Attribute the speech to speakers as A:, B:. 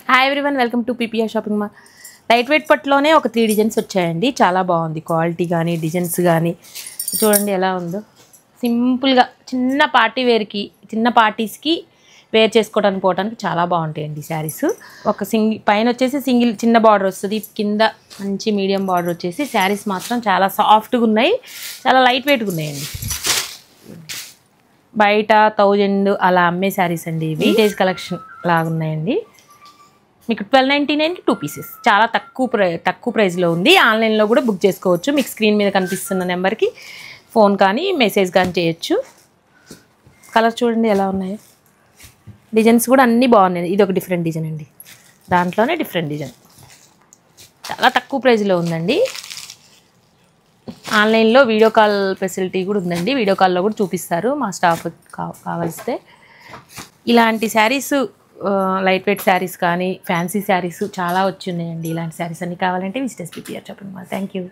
A: Hi everyone, welcome to PPR shopping mall. Light weight పట్టులోనే ఒక 3 designs వచ్చాయండి. చాలా బాగుంది క్వాలిటీ కానీ డిజైన్స్ కానీ. చూడండి ఎలా ఉందో. సింపుల్గా చిన్న పార్టీ వేర్కి, చిన్న పార్టీస్కి వేర్ చేసుకోవడానికి పోవడానికి చాలా బాగుంటాయండి శారీస్. ఒక పైన వచ్చేసి సింగిల్ చిన్న బార్డర్ వస్తుంది, కింద మంచి మీడియం బార్డర్ వచ్చేసి. శారీస్ మాత్రం చాలా సాఫ్ట్గా ఉన్నాయి, చాలా లైట్ వెయిట్గా ఉన్నాయండి. బయట 1000 అలా అమ్మే శారీస్ అండి. వింటేజ్ కలెక్షన్ లాగా ఉన్నాయండి. మీకు 1299కి 2 పీసెస్. చాలా తక్కువ ప్రైస్లో ఉంది. ఆన్లైన్లో కూడా బుక్ చేసుకోవచ్చు. మీకు స్క్రీన్ మీద కనిపిస్తున్న నెంబర్కి ఫోన్ కానీ మెసేజ్ కానీ చేయొచ్చు. కలర్ చూడండి ఎలా ఉన్నాయో. డిజైన్స్ కూడా అన్నీ బాగున్నాయి. ఇది ఒక డిఫరెంట్ డిజైన్ అండి, దాంట్లోనే డిఫరెంట్ డిజైన్. చాలా తక్కువ ప్రైస్లో ఉందండి. ఆన్లైన్లో వీడియో కాల్ ఫెసిలిటీ కూడా ఉందండి. వీడియో కాల్లో కూడా చూపిస్తారు మా స్టాఫ్ కావలిస్తే. ఇలాంటి శారీస్, లైట్ వెయిట్ శారీస్ కానీ ఫ్యాన్సీ శారీస్ చాలా వచ్చి ఉన్నాయండి. ఇలాంటి శారీస్ అన్నీ కావాలంటే విజిట్ చేసి PPR shopping mall. Thank you.